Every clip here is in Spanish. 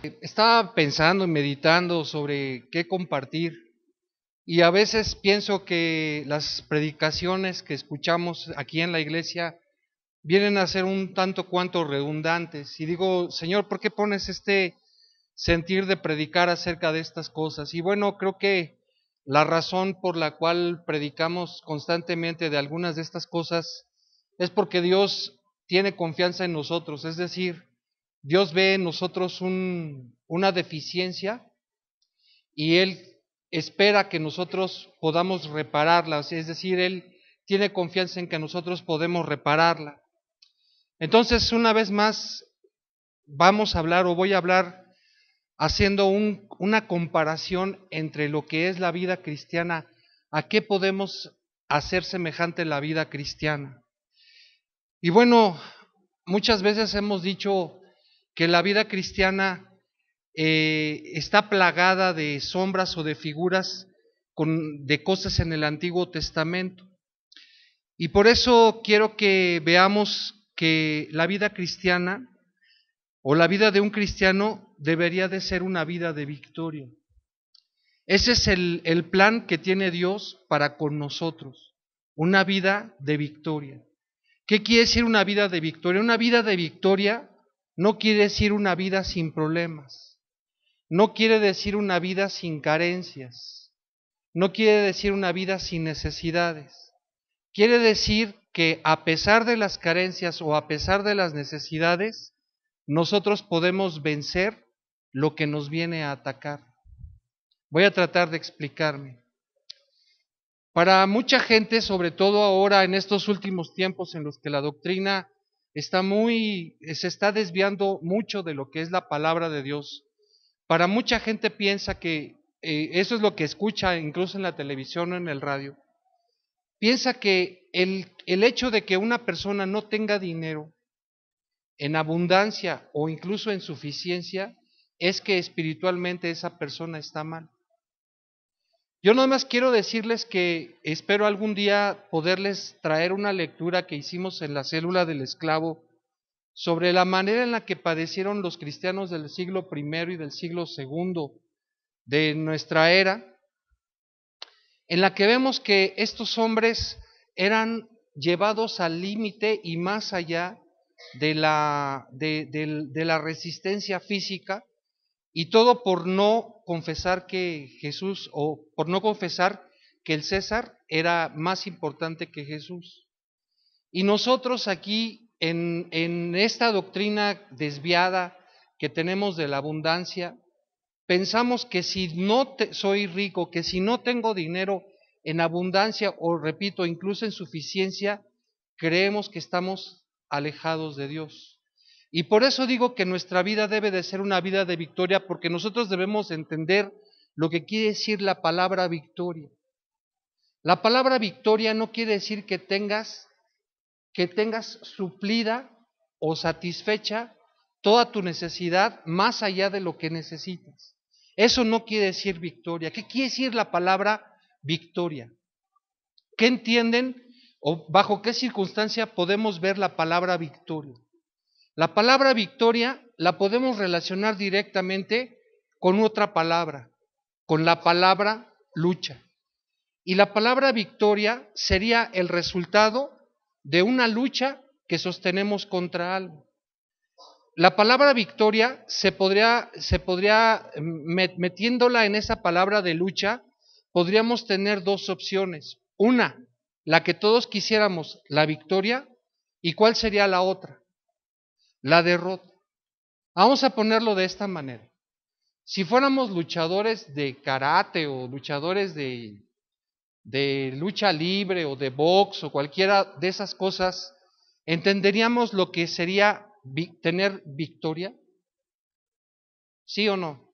Estaba pensando y meditando sobre qué compartir y a veces pienso que las predicaciones que escuchamos aquí en la iglesia vienen a ser un tanto cuanto redundantes y digo, Señor, ¿por qué pones este sentir de predicar acerca de estas cosas? Y bueno, creo que la razón por la cual predicamos constantemente de algunas de estas cosas es porque Dios tiene confianza en nosotros, es decir, Dios ve en nosotros una deficiencia y Él espera que nosotros podamos repararla, es decir, Él tiene confianza en que nosotros podemos repararla. Entonces, una vez más, vamos a hablar o voy a hablar haciendo una comparación entre lo que es la vida cristiana, a qué podemos hacer semejante la vida cristiana. Y bueno, muchas veces hemos dicho que la vida cristiana está plagada de sombras o de figuras de cosas en el Antiguo Testamento. Y por eso quiero que veamos que la vida cristiana o la vida de un cristiano debería de ser una vida de victoria. Ese es el plan que tiene Dios para con nosotros, una vida de victoria. ¿Qué quiere decir una vida de victoria? Una vida de victoria no quiere decir una vida sin problemas, no quiere decir una vida sin carencias, no quiere decir una vida sin necesidades. Quiere decir que a pesar de las carencias o a pesar de las necesidades, nosotros podemos vencer lo que nos viene a atacar. Voy a tratar de explicarme. Para mucha gente, sobre todo ahora en estos últimos tiempos en los que la doctrina se está desviando mucho de lo que es la palabra de Dios, para mucha gente piensa que eso es lo que escucha incluso en la televisión o en el radio. Piensa que el hecho de que una persona no tenga dinero en abundancia o incluso en suficiencia es que espiritualmente esa persona está mal. Yo nada más quiero decirles que espero algún día poderles traer una lectura que hicimos en la célula del esclavo sobre la manera en la que padecieron los cristianos del siglo I y del siglo II de nuestra era, en la que vemos que estos hombres eran llevados al límite y más allá de la resistencia física, y todo por no confesar que Jesús, o por no confesar que el César era más importante que Jesús. Y nosotros aquí, en esta doctrina desviada que tenemos de la abundancia, pensamos que si no soy rico, que si no tengo dinero en abundancia, o repito, incluso en suficiencia, creemos que estamos alejados de Dios. Y por eso digo que nuestra vida debe de ser una vida de victoria, porque nosotros debemos entender lo que quiere decir la palabra victoria. La palabra victoria no quiere decir que tengas suplida o satisfecha toda tu necesidad más allá de lo que necesitas. Eso no quiere decir victoria. ¿Qué quiere decir la palabra victoria? ¿Qué entienden o bajo qué circunstancia podemos ver la palabra victoria? La palabra victoria la podemos relacionar directamente con otra palabra, con la palabra lucha. Y la palabra victoria sería el resultado de una lucha que sostenemos contra algo. La palabra victoria se podría metiéndola en esa palabra de lucha, podríamos tener dos opciones. Una, la que todos quisiéramos, la victoria, ¿y cuál sería la otra? La derrota. Vamos a ponerlo de esta manera. Si fuéramos luchadores de karate o luchadores de lucha libre o de box o cualquiera de esas cosas, ¿entenderíamos lo que sería tener victoria? ¿Sí o no?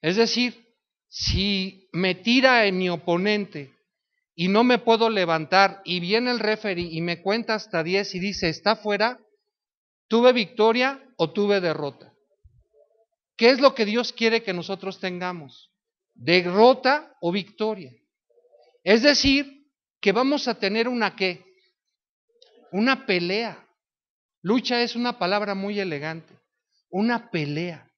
Es decir, si me tira en mi oponente y no me puedo levantar y viene el referee y me cuenta hasta 10 y dice, está fuera, ¿tuve victoria o tuve derrota? ¿Qué es lo que Dios quiere que nosotros tengamos? ¿Derrota o victoria? Es decir, que vamos a tener una ¿qué? Una pelea. Lucha es una palabra muy elegante. Una pelea.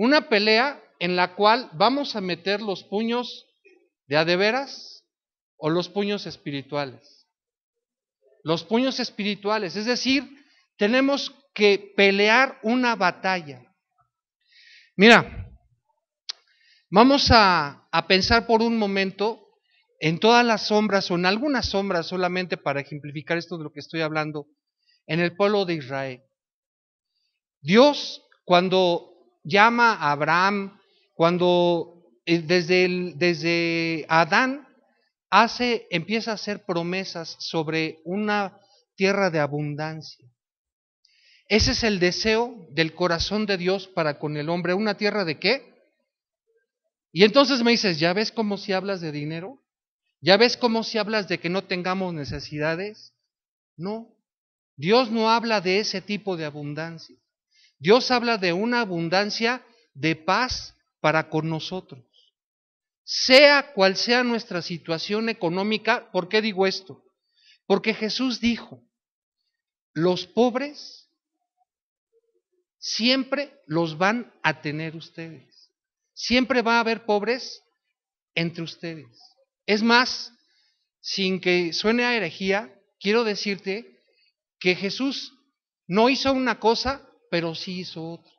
Una pelea en la cual vamos a meter los puños de a de veras o los puños espirituales. Los puños espirituales, es decir, tenemos que pelear una batalla. Mira, vamos a pensar por un momento en todas las sombras o en algunas sombras solamente para ejemplificar esto de lo que estoy hablando, en el pueblo de Israel. Dios, cuando llama a Abraham, cuando desde Adán empieza a hacer promesas sobre una tierra de abundancia. Ese es el deseo del corazón de Dios para con el hombre. ¿Una tierra de qué? Y entonces me dices, ¿ya ves cómo si hablas de dinero? ¿Ya ves cómo si hablas de que no tengamos necesidades? No, Dios no habla de ese tipo de abundancia. Dios habla de una abundancia de paz para con nosotros. Sea cual sea nuestra situación económica, ¿por qué digo esto? Porque Jesús dijo, los pobres siempre los van a tener ustedes. Siempre va a haber pobres entre ustedes. Es más, sin que suene a herejía, quiero decirte que Jesús no hizo una cosa, pero sí hizo otra.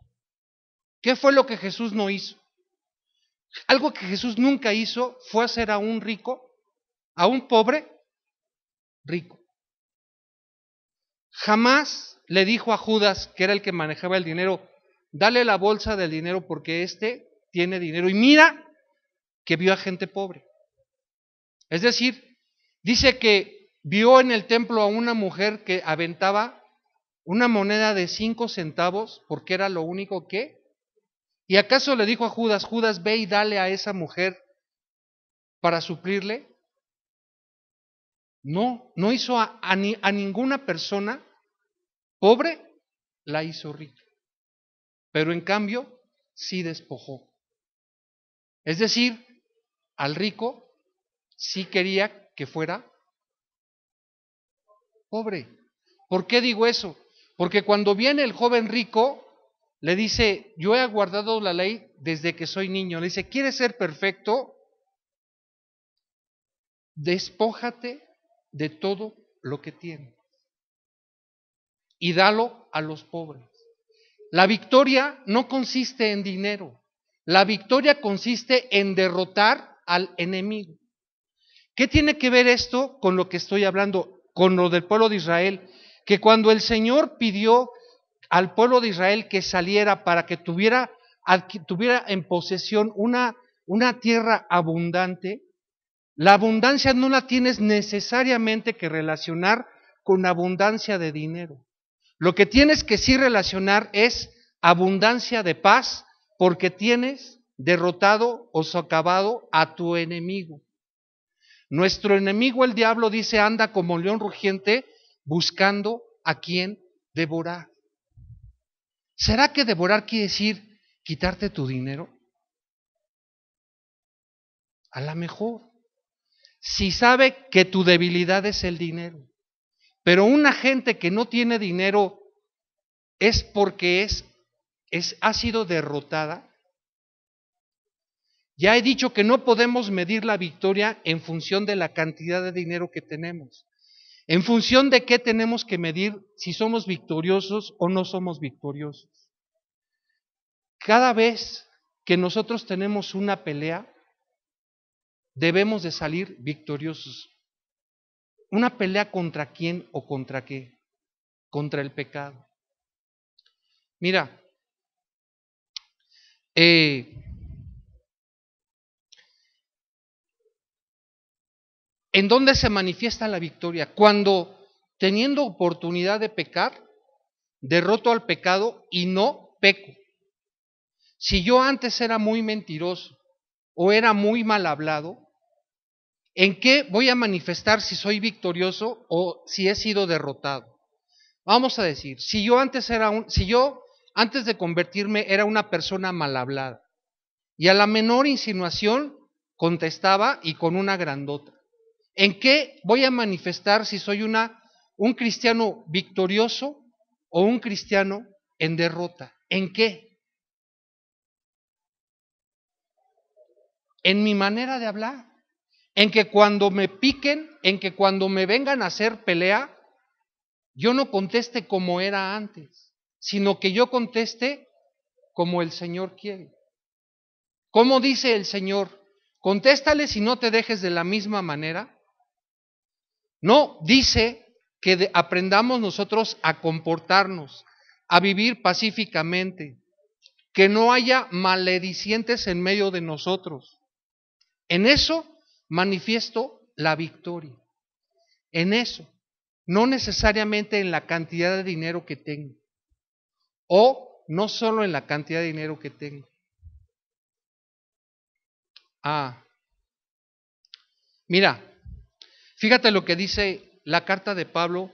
¿Qué fue lo que Jesús no hizo? Algo que Jesús nunca hizo fue hacer a un rico, a un pobre, rico. Jamás le dijo a Judas, que era el que manejaba el dinero, dale la bolsa del dinero porque éste tiene dinero. Y mira que vio a gente pobre. Es decir, dice que vio en el templo a una mujer que aventaba una moneda de 5 centavos porque era lo único que. ¿Y acaso le dijo a Judas, Judas, ve y dale a esa mujer para suplirle? No, no hizo a ninguna persona pobre, la hizo rica. Pero en cambio, sí despojó. Es decir, al rico sí quería que fuera pobre. ¿Por qué digo eso? Porque cuando viene el joven rico, le dice, yo he guardado la ley desde que soy niño. Le dice, ¿quieres ser perfecto? Despójate de todo lo que tienes y dalo a los pobres. La victoria no consiste en dinero. La victoria consiste en derrotar al enemigo. ¿Qué tiene que ver esto con lo que estoy hablando, con lo del pueblo de Israel? Que cuando el Señor pidió al pueblo de Israel que saliera para que tuviera en posesión una tierra abundante, la abundancia no la tienes necesariamente que relacionar con abundancia de dinero. Lo que tienes que sí relacionar es abundancia de paz, porque tienes derrotado o socavado a tu enemigo. Nuestro enemigo, el diablo, dice, anda como león rugiente buscando a quien devorar. ¿Será que devorar quiere decir quitarte tu dinero? A lo mejor. Si sabe que tu debilidad es el dinero. Pero una gente que no tiene dinero es porque ha sido derrotada. Ya he dicho que no podemos medir la victoria en función de la cantidad de dinero que tenemos. En función de qué tenemos que medir si somos victoriosos o no somos victoriosos. Cada vez que nosotros tenemos una pelea, debemos de salir victoriosos. ¿Una pelea contra quién o contra qué? Contra el pecado. Mira, ¿en dónde se manifiesta la victoria? Cuando, teniendo oportunidad de pecar, derroto al pecado y no peco. Si yo antes era muy mentiroso o era muy mal hablado, ¿en qué voy a manifestar si soy victorioso o si he sido derrotado? Vamos a decir, si yo antes de convertirme era una persona mal hablada y a la menor insinuación contestaba y con una grandota. ¿En qué voy a manifestar si soy un cristiano victorioso o un cristiano en derrota? ¿En qué? en mi manera de hablar, en que cuando me piquen, en que cuando me vengan a hacer pelea, yo no conteste como era antes, sino que yo conteste como el Señor quiere. ¿Cómo dice el Señor? Contéstale si no te dejes de la misma manera. No, dice que aprendamos nosotros a comportarnos, a vivir pacíficamente, que no haya maledicientes en medio de nosotros. En eso manifiesto la victoria. En eso, no necesariamente en la cantidad de dinero que tengo, o no solo en la cantidad de dinero que tengo. Mira, fíjate lo que dice la carta de Pablo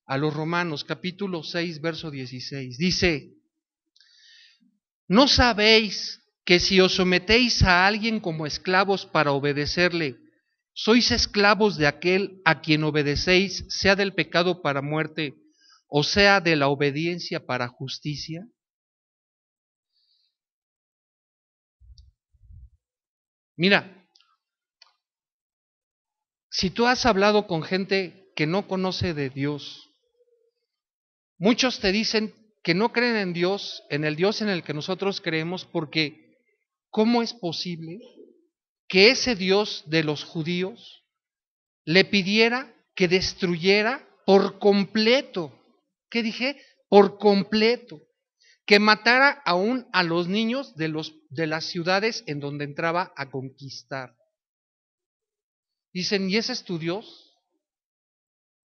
a los Romanos, capítulo 6, verso 16. Dice, ¿no sabéis que si os sometéis a alguien como esclavos para obedecerle, sois esclavos de aquel a quien obedecéis, sea del pecado para muerte, o sea de la obediencia para justicia? Mira, si tú has hablado con gente que no conoce de Dios, muchos te dicen que no creen en Dios, en el Dios en el que nosotros creemos, porque ¿cómo es posible que ese Dios de los judíos le pidiera que destruyera por completo? ¿Qué dije? Por completo. Que matara aún a los niños de las ciudades en donde entraba a conquistar. Dicen, ¿y ese es tu Dios?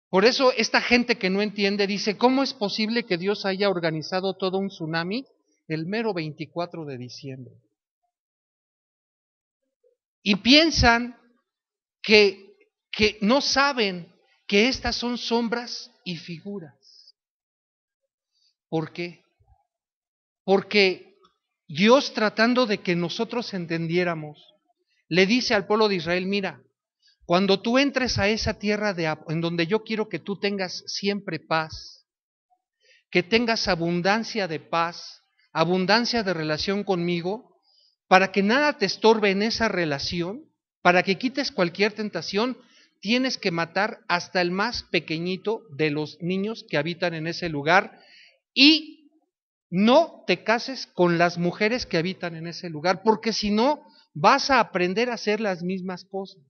Por eso esta gente que no entiende dice, ¿cómo es posible que Dios haya organizado todo un tsunami el mero 24 de diciembre? Y piensan que no saben que estas son sombras y figuras. ¿Por qué? Porque Dios, tratando de que nosotros entendiéramos, le dice al pueblo de Israel, mira, cuando tú entres a esa tierra en donde yo quiero que tú tengas siempre paz, que tengas abundancia de paz, abundancia de relación conmigo, para que nada te estorbe en esa relación, para que quites cualquier tentación, tienes que matar hasta el más pequeñito de los niños que habitan en ese lugar y no te cases con las mujeres que habitan en ese lugar, porque si no vas a aprender a hacer las mismas cosas.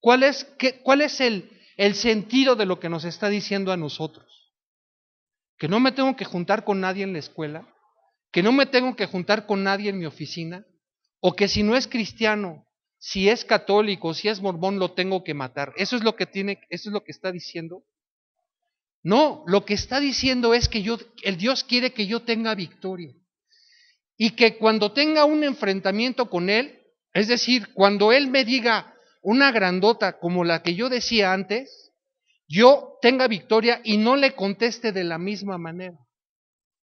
¿Cuál es el sentido de lo que nos está diciendo a nosotros? Que no me tengo que juntar con nadie en la escuela, que no me tengo que juntar con nadie en mi oficina, o que si no es cristiano, si es católico, si es mormón, lo tengo que matar. Eso es lo que está diciendo. No, lo que está diciendo es que el Dios quiere que yo tenga victoria. Y que cuando tenga un enfrentamiento con Él, es decir, cuando Él me diga una grandota como la que yo decía antes, yo tenga victoria y no le conteste de la misma manera.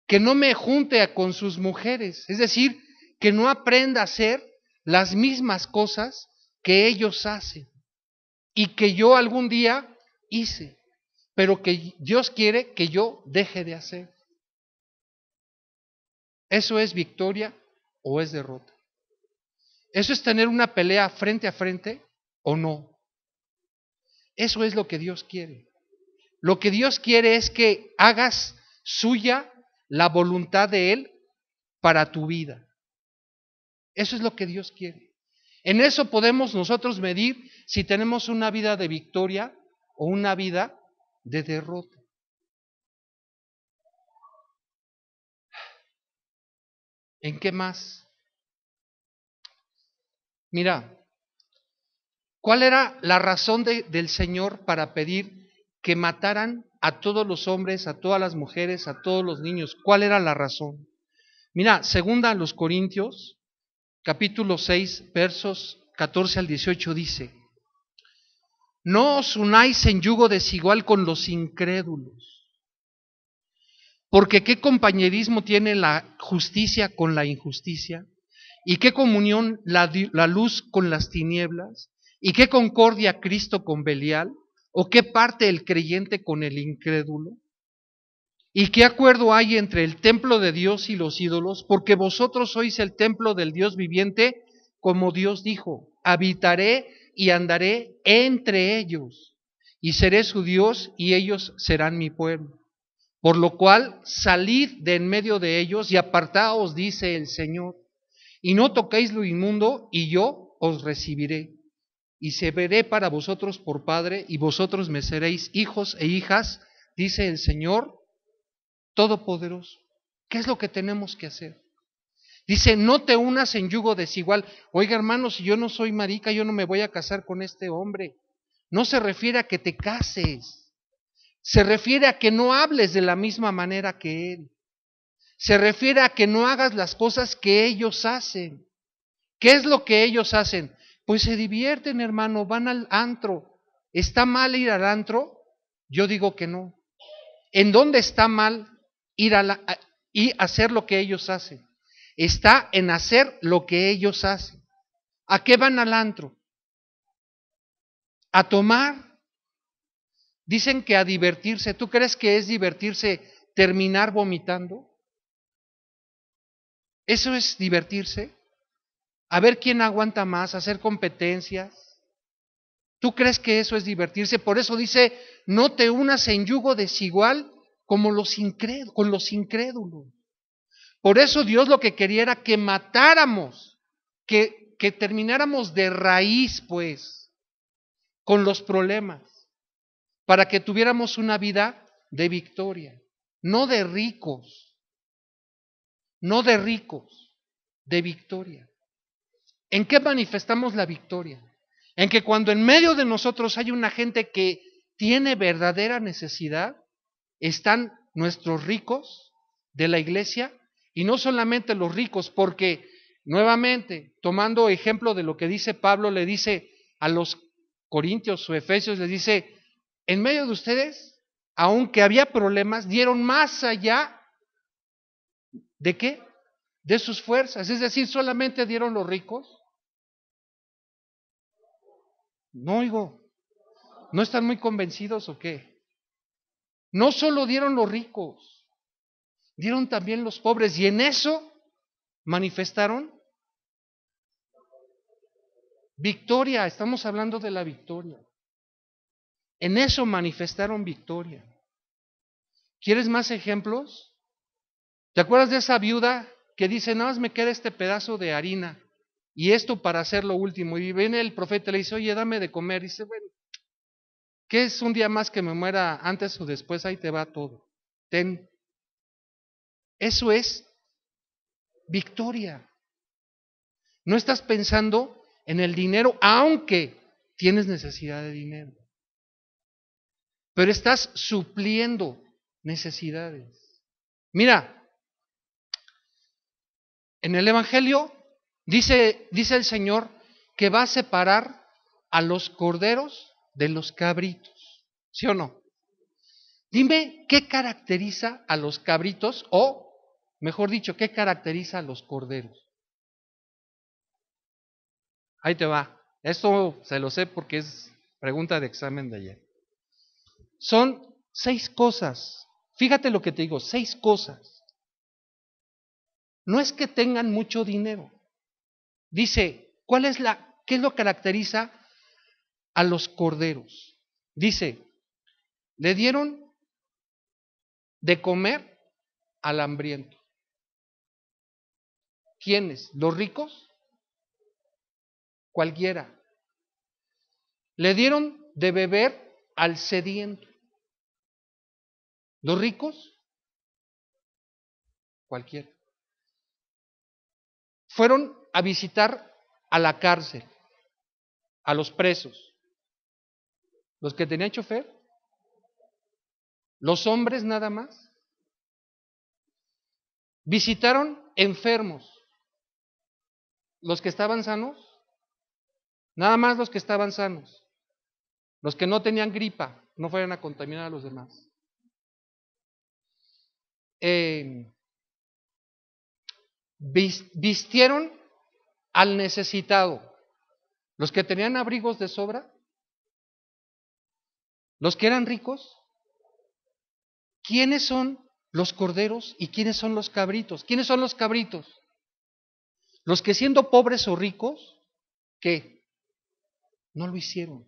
Que no me junte con sus mujeres, es decir, que no aprenda a hacer las mismas cosas que ellos hacen y que yo algún día hice, pero que Dios quiere que yo deje de hacer. ¿Eso es victoria o es derrota? ¿Eso es tener una pelea frente a frente o no? Eso es lo que Dios quiere. Lo que Dios quiere es que hagas suya la voluntad de Él para tu vida. Eso es lo que Dios quiere. En eso podemos nosotros medir si tenemos una vida de victoria o una vida de derrota. ¿En qué más? Mira, ¿cuál era la razón del Señor para pedir que mataran a todos los hombres, a todas las mujeres, a todos los niños? ¿Cuál era la razón? Mira, segunda a los Corintios, capítulo 6, versos 14 al 18 dice, no os unáis en yugo desigual con los incrédulos, porque ¿qué compañerismo tiene la justicia con la injusticia? ¿Y qué comunión la luz con las tinieblas? ¿Y qué concordia Cristo con Belial? ¿O qué parte el creyente con el incrédulo? ¿Y qué acuerdo hay entre el templo de Dios y los ídolos? Porque vosotros sois el templo del Dios viviente, como Dios dijo, habitaré y andaré entre ellos, y seré su Dios, y ellos serán mi pueblo. Por lo cual, salid de en medio de ellos y apartaos, dice el Señor, y no toquéis lo inmundo, y yo os recibiré, y seré para vosotros por Padre, y vosotros me seréis hijos e hijas, dice el Señor Todopoderoso. ¿Qué es lo que tenemos que hacer? Dice, no te unas en yugo desigual. Oiga, hermano, si yo no soy marica, yo no me voy a casar con este hombre. No se refiere a que te cases. Se refiere a que no hables de la misma manera que él. Se refiere a que no hagas las cosas que ellos hacen. ¿Qué es lo que ellos hacen? Pues se divierten, hermano, van al antro. ¿Está mal ir al antro? Yo digo que no. ¿En dónde está mal ir y hacer lo que ellos hacen? Está en hacer lo que ellos hacen. ¿A qué van al antro? A tomar. Dicen que a divertirse. ¿Tú crees que es divertirse terminar vomitando? ¿Eso es divertirse? A ver quién aguanta más, hacer competencias. ¿Tú crees que eso es divertirse? Por eso dice, no te unas en yugo desigual como con los incrédulos. Por eso Dios lo que quería era que matáramos, que termináramos de raíz, pues, con los problemas, para que tuviéramos una vida de victoria, no de ricos, no de ricos, de victoria. ¿En qué manifestamos la victoria? En que cuando en medio de nosotros hay una gente que tiene verdadera necesidad, están nuestros ricos de la iglesia, y no solamente los ricos, porque nuevamente, tomando ejemplo de lo que dice Pablo, le dice a los corintios o efesios, les dice, en medio de ustedes, aunque había problemas, dieron más allá de qué? De sus fuerzas, es decir, solamente dieron los ricos. No oigo, ¿no están muy convencidos o qué? No solo dieron los ricos, dieron también los pobres, y en eso manifestaron victoria. Estamos hablando de la victoria. En eso manifestaron victoria. ¿Quieres más ejemplos? ¿Te acuerdas de esa viuda que dice, nada más me queda este pedazo de harina y esto para hacer lo último? Y viene el profeta y le dice, oye, dame de comer. Y dice, bueno, ¿qué es un día más que me muera antes o después? Ahí te va todo. Ten. Eso es victoria. No estás pensando en el dinero, aunque tienes necesidad de dinero, pero estás supliendo necesidades. Mira, en el Evangelio dice el Señor que va a separar a los corderos de los cabritos, ¿sí o no? Dime qué caracteriza a los cabritos, o mejor dicho, qué caracteriza a los corderos. Ahí te va. Esto se lo sé porque es pregunta de examen de ayer. Son 6 cosas. Fíjate lo que te digo, 6 cosas. No es que tengan mucho dinero. Dice, ¿qué es lo que caracteriza a los corderos? Dice, le dieron de comer al hambriento. ¿Quiénes? ¿Los ricos? Cualquiera. Le dieron de beber al sediento. ¿Los ricos? Cualquiera. Fueron a visitar a la cárcel, a los presos. ¿Los que tenían chofer? ¿Los hombres nada más? Visitaron enfermos. ¿Los que estaban sanos? Nada más los que estaban sanos. Los que no tenían gripa, no fueran a contaminar a los demás. Vistieron al necesitado. Los que tenían abrigos de sobra, los que eran ricos. ¿Quiénes son los corderos y quiénes son los cabritos? ¿Quiénes son los cabritos? Los que siendo pobres o ricos, ¿qué? No lo hicieron.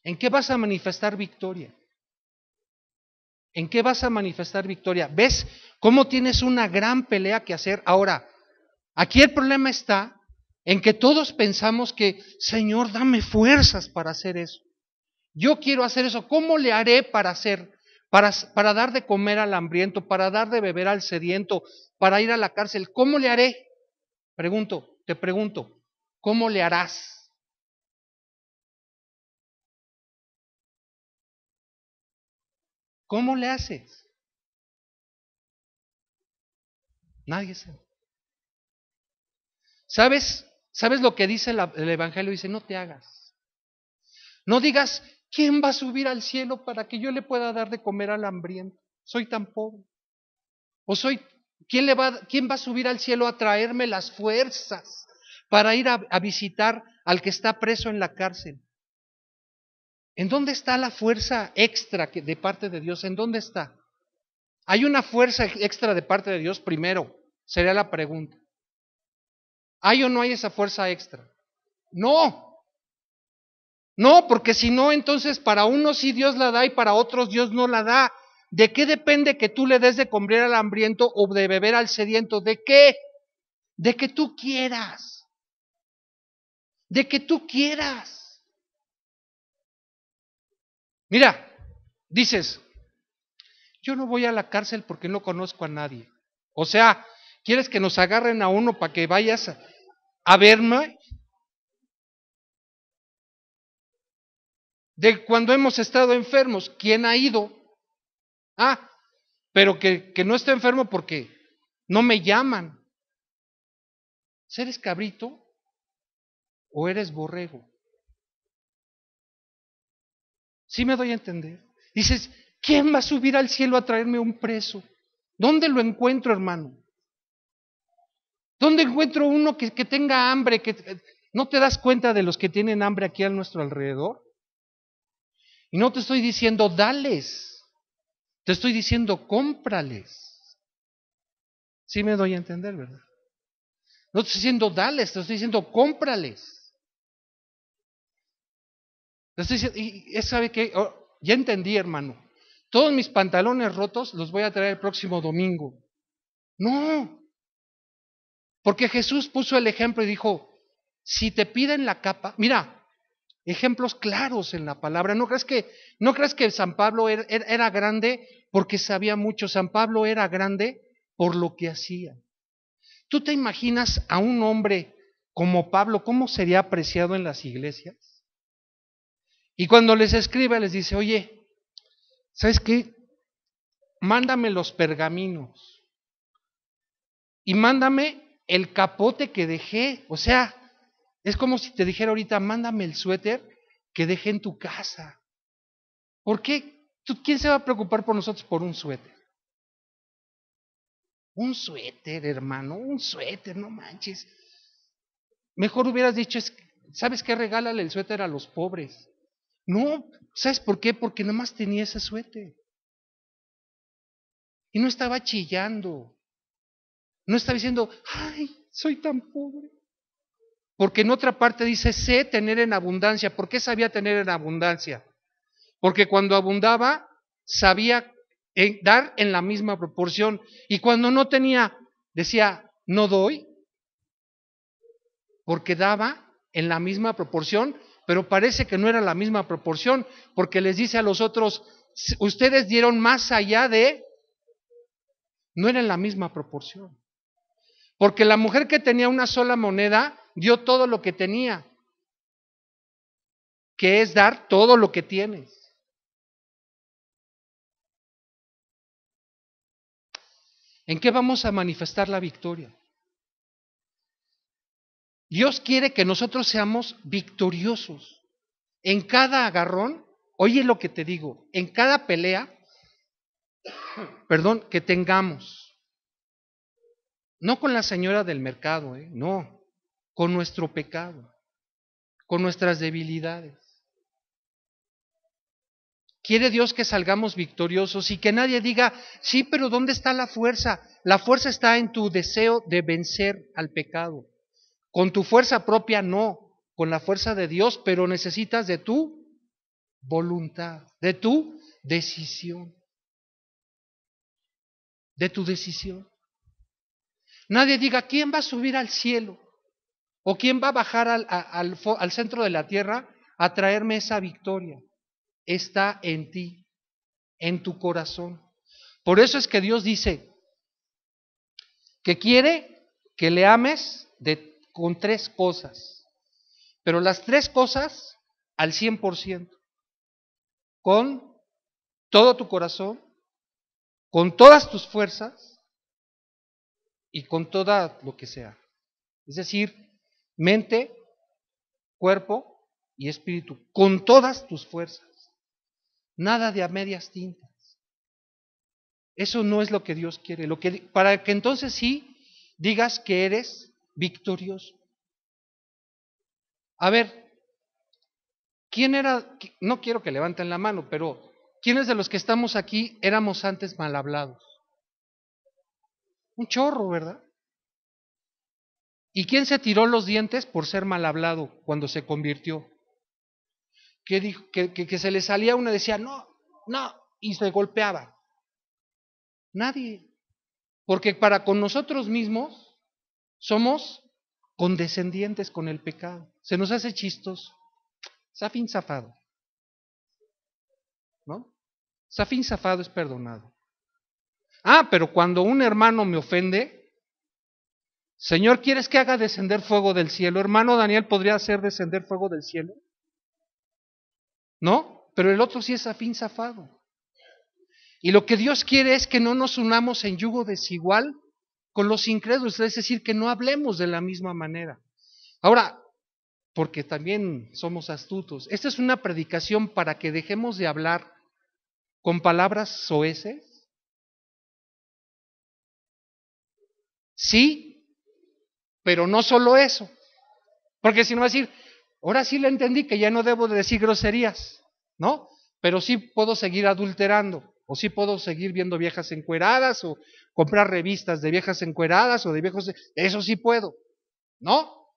¿En qué vas a manifestar victoria? ¿En qué vas a manifestar victoria? ¿Ves cómo tienes una gran pelea que hacer? Ahora, aquí el problema está en que todos pensamos que, Señor, dame fuerzas para hacer eso. Yo quiero hacer eso. ¿Cómo le haré para hacer? Para dar de comer al hambriento, para dar de beber al sediento, para ir a la cárcel. ¿Cómo le haré? Te pregunto, ¿cómo le harás? ¿Cómo le haces? Nadie sabe. ¿Sabes lo que dice el Evangelio? Dice, no te hagas. No digas, ¿quién va a subir al cielo para que yo le pueda dar de comer al hambriento? Soy tan pobre. O soy, ¿quién va a subir al cielo a traerme las fuerzas para ir a visitar al que está preso en la cárcel? ¿En dónde está la fuerza extra de parte de Dios? ¿En dónde está? ¿Hay una fuerza extra de parte de Dios? Primero, sería la pregunta. ¿Hay o no hay esa fuerza extra? No, no, porque si no, entonces para unos sí Dios la da y para otros Dios no la da. ¿De qué depende que tú le des de comer al hambriento o de beber al sediento? ¿De qué? De que tú quieras. De que tú quieras. Mira, dices, yo no voy a la cárcel porque no conozco a nadie. O sea, ¿quieres que nos agarren a uno para que vayas a verme? De cuando hemos estado enfermos, ¿quién ha ido? Ah, pero que no está enfermo porque no me llaman. ¿Eres cabrito o eres borrego? ¿Sí me doy a entender? Dices, ¿quién va a subir al cielo a traerme un preso? ¿Dónde lo encuentro, hermano? ¿Dónde encuentro uno que tenga hambre? ¿No te das cuenta de los que tienen hambre aquí a nuestro alrededor? Y no te estoy diciendo, dales. Te estoy diciendo, cómprales. ¿Sí me doy a entender, verdad? No te estoy diciendo, dales, te estoy diciendo, cómprales. Te estoy diciendo, y ¿sabe qué? Oh, ya entendí, hermano. Todos mis pantalones rotos los voy a traer el próximo domingo. No, porque Jesús puso el ejemplo y dijo, si te piden la capa, mira, ejemplos claros en la palabra. ¿No crees que San Pablo era grande porque sabía mucho? San Pablo era grande por lo que hacía. ¿Tú te imaginas a un hombre como Pablo cómo sería apreciado en las iglesias? Y cuando les escribe les dice, oye, ¿sabes qué? Mándame los pergaminos y mándame el capote que dejé. O sea, es como si te dijera ahorita, mándame el suéter que dejé en tu casa. ¿Por qué? ¿Quién se va a preocupar por nosotros por un suéter? Un suéter, hermano, un suéter, no manches. Mejor hubieras dicho, ¿sabes qué? Regálale el suéter a los pobres. No, ¿sabes por qué? Porque nada más tenía ese suéter. Y no estaba chillando. No estaba diciendo, ay, soy tan pobre. Porque en otra parte dice, sé tener en abundancia. ¿Por qué sabía tener en abundancia? Porque cuando abundaba, sabía dar en la misma proporción. Y cuando no tenía, decía, no doy, porque daba en la misma proporción, pero parece que no era la misma proporción, porque les dice a los otros, ustedes dieron más allá de, no era en la misma proporción. Porque la mujer que tenía una sola moneda dio todo lo que tenía, que es dar todo lo que tienes. ¿En qué vamos a manifestar la victoria? Dios quiere que nosotros seamos victoriosos. En cada agarrón, oye lo que te digo, en cada pelea, que tengamos, no con la señora del mercado, no, con nuestro pecado, con nuestras debilidades. Quiere Dios que salgamos victoriosos y que nadie diga, sí, pero ¿dónde está la fuerza? La fuerza está en tu deseo de vencer al pecado. Con tu fuerza propia no, con la fuerza de Dios, pero necesitas de tu voluntad, de tu decisión, de tu decisión. Nadie diga, ¿quién va a subir al cielo? ¿O quién va a bajar al centro de la tierra a traerme esa victoria? Está en ti, en tu corazón. Por eso es que Dios dice que quiere que le ames con tres cosas, pero las tres cosas al 100%, con todo tu corazón, con todas tus fuerzas y con toda lo que sea. Es decir, mente, cuerpo y espíritu, con todas tus fuerzas. Nada de a medias tintas. Eso no es lo que Dios quiere. Para que entonces sí digas que eres victorioso. A ver, ¿quién era? No quiero que levanten la mano, pero ¿quiénes de los que estamos aquí éramos antes mal hablados? Un chorro, ¿verdad? ¿Y quién se tiró los dientes por ser mal hablado cuando se convirtió? Que dijo que se le salía uno y decía, no, no, y se golpeaba. Nadie. Porque para con nosotros mismos somos condescendientes con el pecado. Se nos hace chistoso. Zafín zafado. ¿No? Zafín zafado es perdonado. Ah, pero cuando un hermano me ofende, Señor, ¿quieres que haga descender fuego del cielo? Hermano Daniel, ¿podría hacer descender fuego del cielo? ¿No? Pero el otro sí es zafín zafado. Y lo que Dios quiere es que no nos unamos en yugo desigual con los incrédulos, es decir, que no hablemos de la misma manera. Ahora, porque también somos astutos, esta es una predicación para que dejemos de hablar con palabras soeces. Sí, pero no solo eso, porque si no va a decir, ahora sí le entendí que ya no debo de decir groserías, ¿no? Pero sí puedo seguir adulterando, o sí puedo seguir viendo viejas encueradas, o comprar revistas de viejas encueradas, o de viejos, eso sí puedo, ¿no?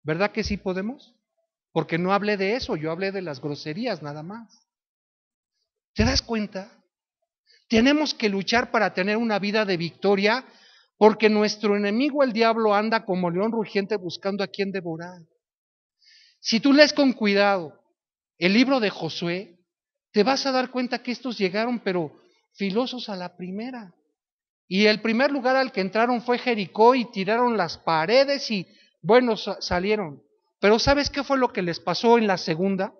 ¿Verdad que sí podemos? Porque no hablé de eso, yo hablé de las groserías nada más. ¿Te das cuenta? Tenemos que luchar para tener una vida de victoria, porque nuestro enemigo, el diablo, anda como león rugiente buscando a quien devorar. Si tú lees con cuidado el libro de Josué, te vas a dar cuenta que estos llegaron, pero filosos a la primera. Y el primer lugar al que entraron fue Jericó y tiraron las paredes y, bueno, salieron. Pero ¿sabes qué fue lo que les pasó en la segunda?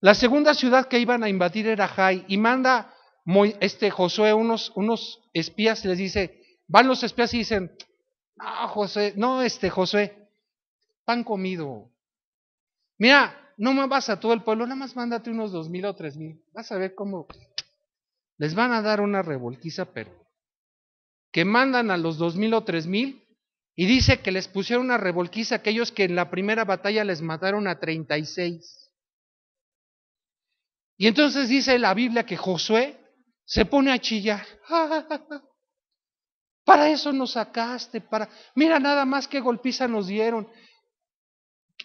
La segunda ciudad que iban a invadir era Jai, y manda Josué unos espías y les dice, van los espías y dicen, Josué, pan comido. Mira, no me vas a todo el pueblo, nada más mándate unos 2,000 o 3,000. Vas a ver cómo les van a dar una revolquiza, pero que mandan a los 2,000 o 3,000 y dice que les pusieron una revolquiza a aquellos que en la primera batalla les mataron a 36. Y entonces dice la Biblia que Josué se pone a chillar. Para eso nos sacaste, mira nada más qué golpiza nos dieron.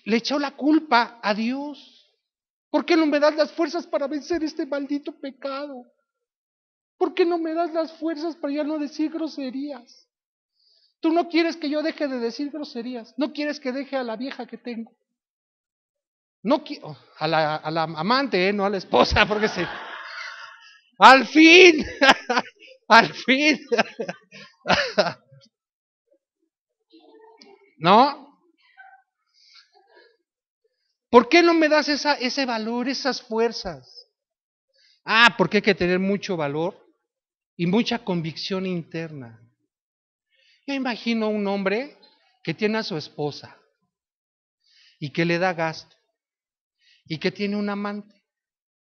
Le echó la culpa a Dios. ¿Por qué no me das las fuerzas para vencer este maldito pecado? ¿Por qué no me das las fuerzas para ya no decir groserías? Tú no quieres que yo deje de decir groserías. No quieres que deje a la vieja que tengo. No a la amante, no a la esposa, porque se... ¡Al fin! ¡Al fin! ¿No? ¿Por qué no me das ese valor, esas fuerzas? Ah, porque hay que tener mucho valor y mucha convicción interna. Yo imagino un hombre que tiene a su esposa y que le da gasto, y que tiene un amante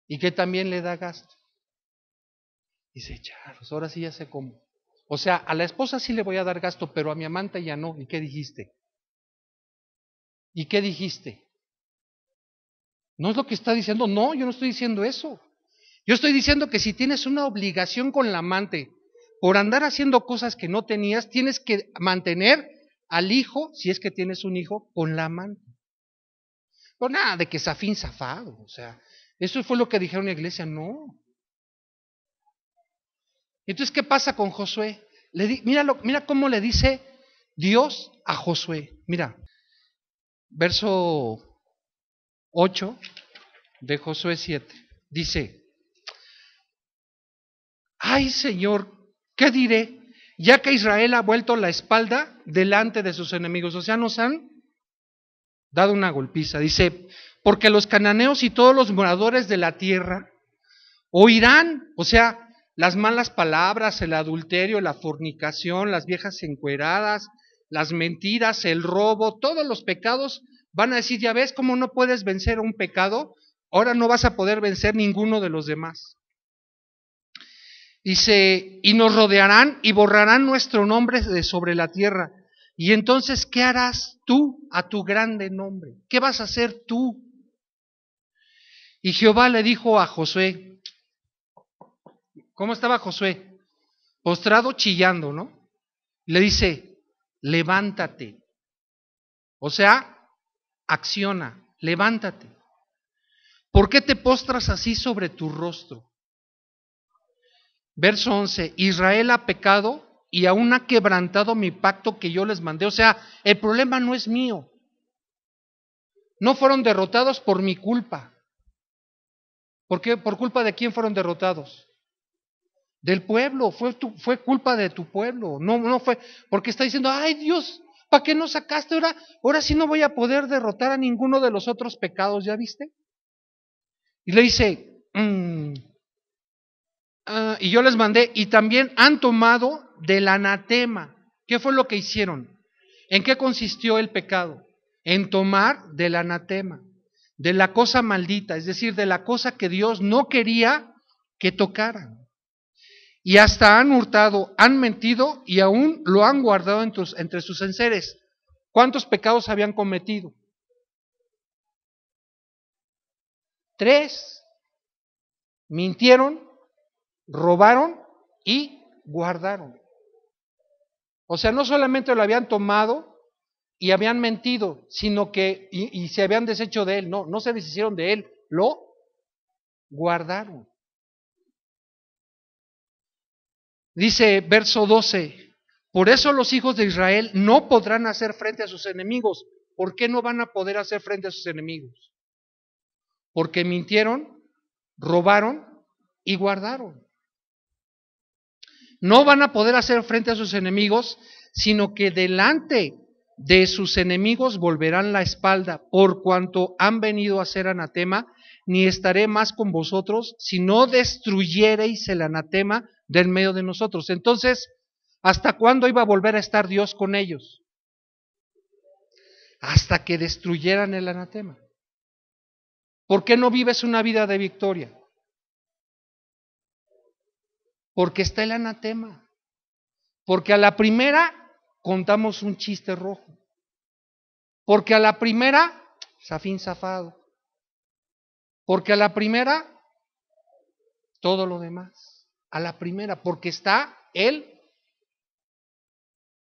y que también le da gasto. Dice, charros, ahora sí ya sé cómo. O sea, a la esposa sí le voy a dar gasto, pero a mi amante ya no. ¿Y qué dijiste? ¿Y qué dijiste? ¿No es lo que está diciendo? No, yo no estoy diciendo eso. Yo estoy diciendo que si tienes una obligación con la amante por andar haciendo cosas que no tenías, tienes que mantener al hijo, si es que tienes un hijo, con la amante. Pues nada de que zafín zafado, o sea, eso fue lo que dijeron en la iglesia, no. Entonces, ¿qué pasa con Josué? Mira cómo le dice Dios a Josué. Mira, verso 8 de Josué 7. Dice, ay Señor, ¿qué diré? Ya que Israel ha vuelto la espalda delante de sus enemigos. O sea, nos han dado una golpiza. Dice, porque los cananeos y todos los moradores de la tierra oirán, o sea, las malas palabras, el adulterio, la fornicación, las viejas encueradas, las mentiras, el robo, todos los pecados, van a decir, ya ves cómo no puedes vencer un pecado, ahora no vas a poder vencer ninguno de los demás. Dice, y nos rodearán y borrarán nuestro nombre de sobre la tierra. Y entonces, ¿qué harás tú a tu grande nombre? ¿Qué vas a hacer tú? Y Jehová le dijo a Josué, ¿cómo estaba Josué? Postrado chillando, ¿no? Le dice, levántate. O sea, acciona, levántate. ¿Por qué te postras así sobre tu rostro? Verso 11, Israel ha pecado y aún ha quebrantado mi pacto que yo les mandé. O sea, el problema no es mío. No fueron derrotados por mi culpa. ¿Por qué? ¿Por culpa de quién fueron derrotados? Del pueblo, fue culpa de tu pueblo. No fue, porque está diciendo, ay Dios, ¿para qué no sacaste? Ahora sí no voy a poder derrotar a ninguno de los otros pecados, ¿ya viste? Y le dice, y yo les mandé, y también han tomado del anatema. ¿Qué fue lo que hicieron? ¿En qué consistió el pecado? En tomar del anatema, de la cosa maldita, es decir, de la cosa que Dios no quería que tocaran. Y hasta han hurtado, han mentido y aún lo han guardado entre sus enseres. ¿Cuántos pecados habían cometido? 3. Mintieron, robaron y guardaron. O sea, no solamente lo habían tomado y habían mentido, sino que y se habían deshecho de él. No se deshicieron de él, lo guardaron. Dice verso 12, por eso los hijos de Israel no podrán hacer frente a sus enemigos. ¿Por qué no van a poder hacer frente a sus enemigos? Porque mintieron, robaron y guardaron. No van a poder hacer frente a sus enemigos, sino que delante de sus enemigos volverán la espalda, por cuanto han venido a ser anatema, ni estaré más con vosotros, si no destruyereis el anatema del medio de nosotros. Entonces, ¿hasta cuándo iba a volver a estar Dios con ellos? Hasta que destruyeran el anatema. ¿Por qué no vives una vida de victoria? Porque está el anatema. Porque a la primera contamos un chiste rojo. Porque a la primera, zafín zafado. Porque a la primera, todo lo demás. A la primera, porque está él.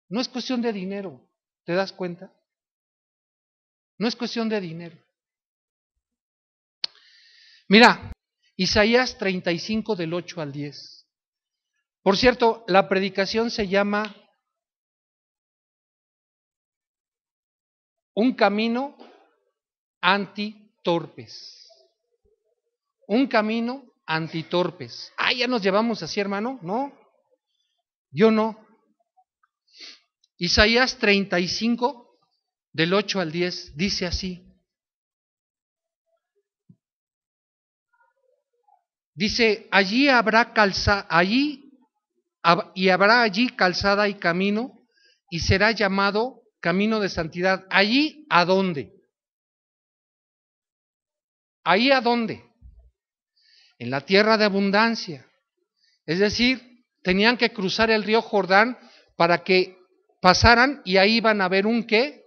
No es cuestión de dinero, ¿te das cuenta? No es cuestión de dinero. Mira, Isaías 35 del 8 al 10. Por cierto, la predicación se llama Un camino antitorpes. Un camino antitorpes. Ah, ya nos llevamos así, hermano. No, yo no. Isaías 35 del 8 al 10 dice así. Dice, habrá allí calzada y camino, y será llamado camino de santidad. ¿Allí a dónde? ¿Ahí a dónde? En la tierra de abundancia. Es decir, tenían que cruzar el río Jordán para que pasaran y ahí iban a ver un ¿qué?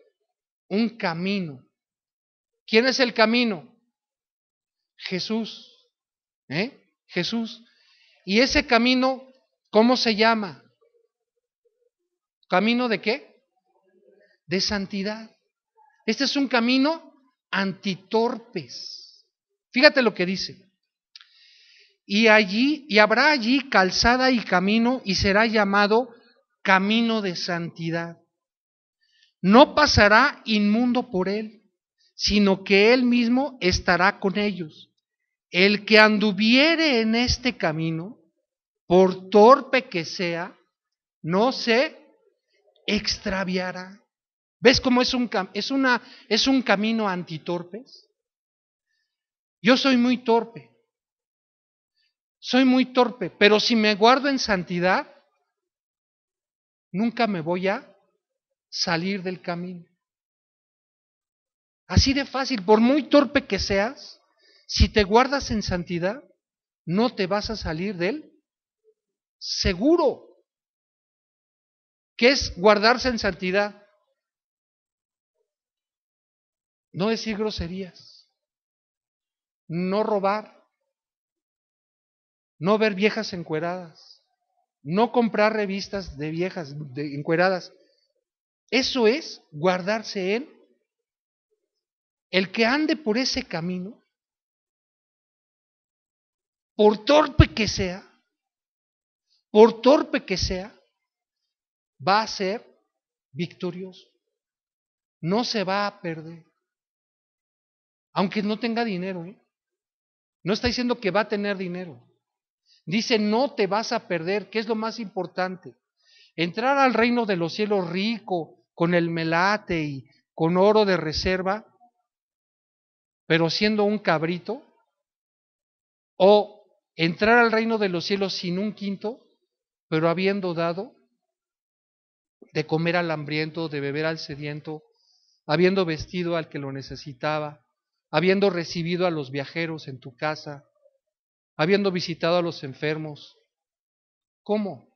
Un camino. ¿Quién es el camino? Jesús. Jesús. ¿Y ese camino cómo se llama? ¿Camino de qué? De santidad. Este es un camino antitorpes. Fíjate lo que dice. Y habrá allí calzada y camino, y será llamado camino de santidad. No pasará inmundo por él, sino que él mismo estará con ellos. El que anduviere en este camino, por torpe que sea, no se extraviará. ¿Ves cómo es un camino antitorpes? Yo soy muy torpe, pero si me guardo en santidad, nunca me voy a salir del camino. Así de fácil, por muy torpe que seas, si te guardas en santidad, no te vas a salir del seguro. ¿Qué es guardarse en santidad? No decir groserías, no robar, no ver viejas encueradas, no comprar revistas de viejas encueradas. Eso es guardarse en el que ande por ese camino, por torpe que sea, va a ser victorioso. No se va a perder. Aunque no tenga dinero, ¿eh? No está diciendo que va a tener dinero. Dice, no te vas a perder, que es lo más importante. Entrar al reino de los cielos rico, con el melate y con oro de reserva, pero siendo un cabrito, o entrar al reino de los cielos sin un quinto, pero habiendo dado de comer al hambriento, de beber al sediento, habiendo vestido al que lo necesitaba, habiendo recibido a los viajeros en tu casa, habiendo visitado a los enfermos. ¿Cómo?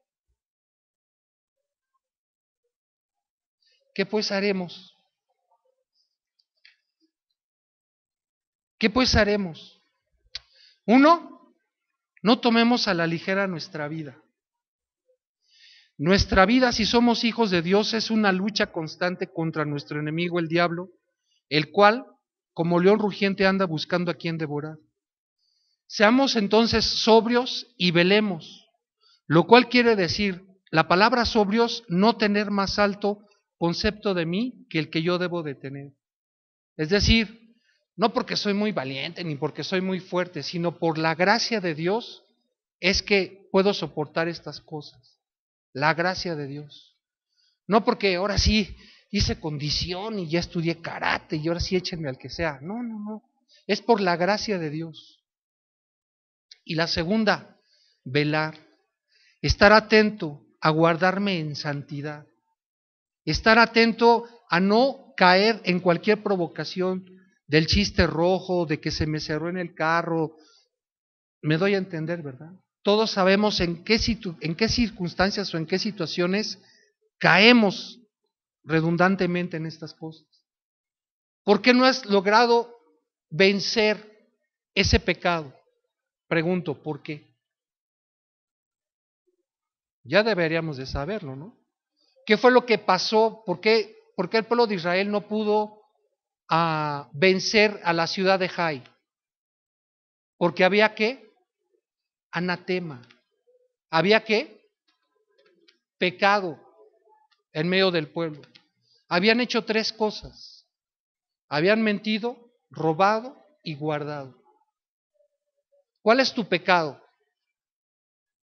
¿Qué pues haremos? ¿Qué pues haremos? Uno, no tomemos a la ligera nuestra vida. Nuestra vida, si somos hijos de Dios, es una lucha constante contra nuestro enemigo, el diablo, el cual, como león rugiente, anda buscando a quien devorar. Seamos entonces sobrios y velemos, lo cual quiere decir, la palabra sobrios, no tener más alto concepto de mí que el que yo debo de tener. Es decir, no porque soy muy valiente ni porque soy muy fuerte, sino por la gracia de Dios es que puedo soportar estas cosas. La gracia de Dios. No porque ahora sí hice condición y ya estudié karate y ahora sí échenme al que sea. No, no, no. Es por la gracia de Dios. Y la segunda, velar. Estar atento a guardarme en santidad. Estar atento a no caer en cualquier provocación del chiste rojo, de que se me cerró en el carro. Me doy a entender, ¿verdad? Todos sabemos en qué circunstancias o en qué situaciones caemos redundantemente en estas cosas. ¿Por qué no has logrado vencer ese pecado? Pregunto, ¿por qué? Ya deberíamos de saberlo, ¿no? ¿Qué fue lo que pasó? ¿Por qué el pueblo de Israel no pudo vencer a la ciudad de Jai? Porque había ¿qué? Anatema. Había ¿qué? Pecado en medio del pueblo. Habían hecho tres cosas. Habían mentido, robado y guardado. ¿Cuál es tu pecado?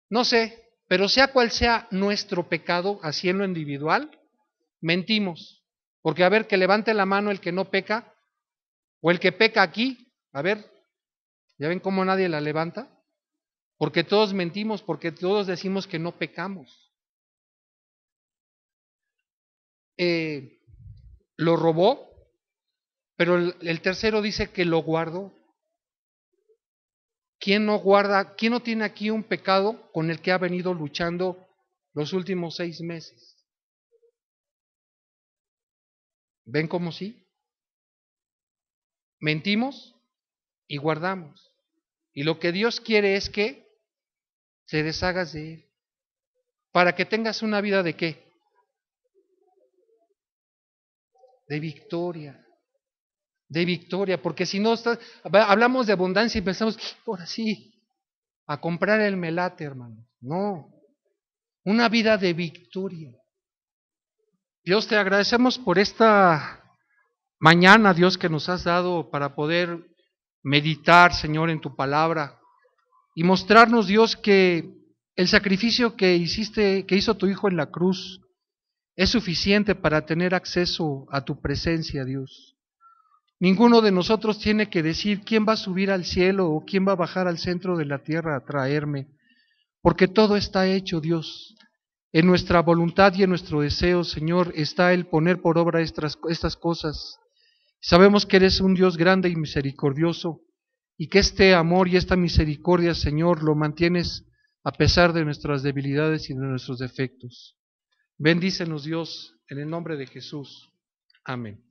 No sé, pero sea cual sea nuestro pecado, así en lo individual, mentimos. Porque a ver, que levante la mano el que no peca, o el que peca aquí, a ver, ¿ya ven cómo nadie la levanta? Porque todos mentimos, porque todos decimos que no pecamos. Lo robó, pero el tercero dice que lo guardó. ¿Quién no guarda, quién no tiene aquí un pecado con el que ha venido luchando los últimos 6 meses? ¿Ven cómo sí? ¿Mentimos? y guardamos. Y lo que Dios quiere es que te deshagas de él, para que tengas una vida ¿de qué? De victoria. De victoria, porque si no hablamos de abundancia y pensamos, ahora sí, a comprar el melate, hermano. No, una vida de victoria. Dios, te agradecemos por esta mañana, Dios, que nos has dado para poder meditar, Señor, en tu palabra y mostrarnos, Dios, que el sacrificio que hizo tu Hijo en la cruz, es suficiente para tener acceso a tu presencia, Dios. Ninguno de nosotros tiene que decir quién va a subir al cielo o quién va a bajar al centro de la tierra a traerme, porque todo está hecho, Dios. En nuestra voluntad y en nuestro deseo, Señor, está el poner por obra estas cosas. Sabemos que eres un Dios grande y misericordioso, y que este amor y esta misericordia, Señor, lo mantienes a pesar de nuestras debilidades y de nuestros defectos. Bendícenos, Dios, en el nombre de Jesús. Amén.